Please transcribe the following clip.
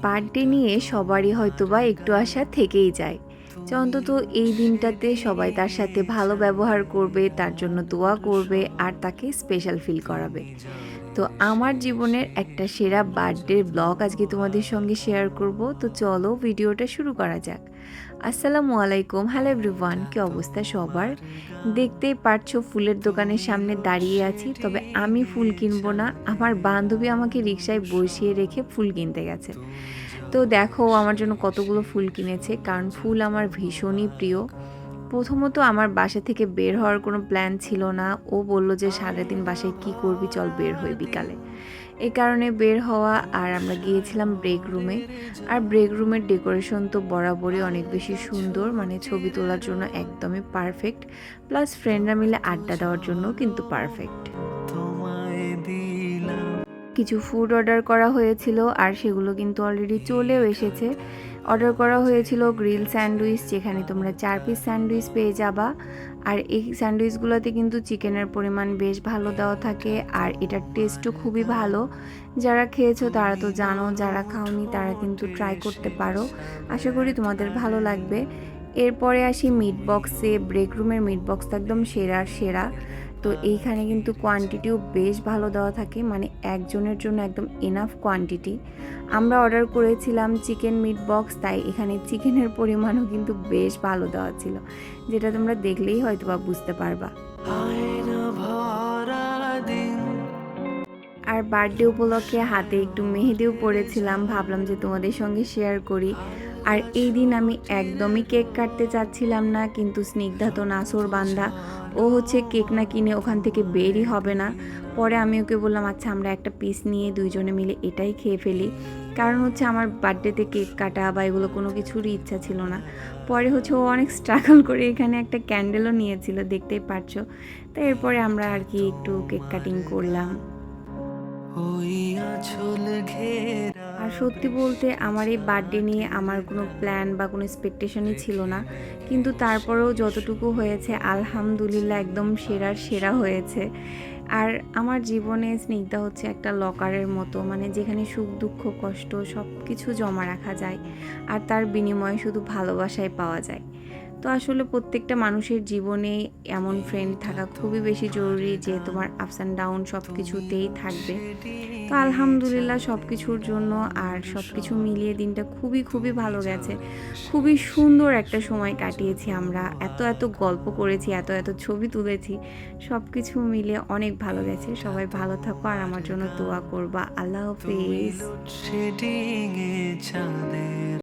Birthday নিয়ে সবারই হয়তোবা একটু আশা থেকেই যায় যে অন্তত এই দিনটাতে সবাই তার সাথে ভালো ব্যবহার করবে, তার জন্য দোয়া করবে আর তাকে স্পেশাল ফিল করাবে। তো আমার জীবনের একটা সেরা বার্থডের ব্লগ আজকে তোমাদের সঙ্গে শেয়ার করব। তো চলো ভিডিওটা শুরু করা যাক। আসসালামু আলাইকুম, হ্যালো এভরিওয়ান, কি অবস্থা সবার? দেখতেই পারছো ফুলের দোকানের সামনে দাঁড়িয়ে আছি, তবে আমি ফুল কিনবো না, আমার বান্ধবী আমাকে রিকশায় বসিয়ে রেখে ফুল কিনতে গেছে। তো দেখো আমার জন্য কতগুলো ফুল কিনেছে, কারণ ফুল আমার ভীষণই প্রিয়। প্রথমত আমার বাসা থেকে বের হওয়ার কোনো প্ল্যান ছিল না। ও বলল যে সারাদিন বাসায় কি করবি, চল বের হই বিকালে। এই কারণে বের হওয়া। আর আমরা গিয়েছিলাম ব্রেক রুমে। আর ব্রেক রুমের ডেকোরেশন তো বরাবরই অনেক বেশি সুন্দর, মানে ছবি তোলার জন্য একদমই পারফেক্ট, প্লাস ফ্রেন্ডরা মিলে আড্ডা দেওয়ার জন্য কিন্তু পারফেক্ট। কিছু ফুড অর্ডার করা হয়েছিল আর সেগুলো কিন্তু অলরেডি চলেও এসেছে। অর্ডার করা হয়েছিল গ্রিল স্যান্ডউইচ, যেখানে তোমরা 4 পিস স্যান্ডউইচ পেয়ে যাবা। আর এই স্যান্ডউইচগুলোতে কিন্তু চিকেনের পরিমাণ বেশ ভালো দেওয়া থাকে আর এটার টেস্টও খুবই ভালো। যারা খেয়েছো তারা তো জানো, যারা খাওনি তারা কিন্তু ট্রাই করতে পারো। আশা করি তোমাদের ভালো লাগবে। এরপরে আসি মিট বক্সে। ব্রেক রুমের মিট বক্স তো একদম সেরার সেরা। তো এইখানে কিন্তু কোয়ান্টিটিও বেশ ভালো দেওয়া থাকে, মানে একজনের জন্য একদম এনাফ কোয়ান্টিটি। আমরা অর্ডার করেছিলাম চিকেন মিট বক্স, তাই এখানে চিকেনের পরিমাণও কিন্তু বেশ ভালো দেওয়া ছিল, যেটা তোমরা দেখলেই হয়তো বা বুঝতে পারবা। আর বার্থডে উপলক্ষে হাতে একটু মেহেদিও পরেছিলাম, ভাবলাম যে তোমাদের সঙ্গে শেয়ার করি। আর এই দিন আমি একদমই কেক কাটতে চাচ্ছিলাম না, কিন্তু স্নিগ্ধা তো নাছোড় বান্দা, ও হচ্ছে কেক না কিনে ওখান থেকে বেরই হবে না। পরে আমি ওকে বললাম আচ্ছা আমরা একটা পিস নিয়ে দুইজনে মিলে এটাই খেয়ে ফেলি, কারণ হচ্ছে আমার বার্থডেতে কেক কাটা বা এগুলো কোনো কিছুরই ইচ্ছা ছিল না। পরে হচ্ছে ও অনেক স্ট্রাগল করে এখানে একটা ক্যান্ডেলও নিয়েছিল, দেখতেই পারছো। তো এরপরে আমরা আর কি একটু কেক কাটিং করলাম। আর সত্যি বলতে আমার এই বার্থডে নিয়ে আমার কোনো প্ল্যান বা কোনো এক্সপেকটেশনই ছিল না, কিন্তু তারপরেও যতটুকু হয়েছে আলহামদুলিল্লাহ একদম সেরার সেরা হয়েছে। আর আমার জীবনে স্নিগ্ধা হচ্ছে একটা লকারের মতো, মানে যেখানে সুখ দুঃখ কষ্ট সব কিছু জমা রাখা যায় আর তার বিনিময়ে শুধু ভালোবাসাই পাওয়া যায়। তো আসলে প্রত্যেকটা মানুষের জীবনে এমন ফ্রেন্ড থাকা খুবই বেশি জরুরি, যে তোমার আপস অ্যান্ড ডাউন সব কিছুতেই থাকবে। তো আলহামদুলিল্লাহ সব কিছুর জন্য আর সব কিছু মিলিয়ে দিনটা খুবই খুবই ভালো গেছে। খুবই সুন্দর একটা সময় কাটিয়েছি আমরা, এত এত গল্প করেছি, এত এত ছবি তুলেছি, সব কিছু মিলে অনেক ভালো গেছে। সবাই ভালো থাকো আর আমার জন্য দোয়া করবা। আল্লাহ হাফিজ।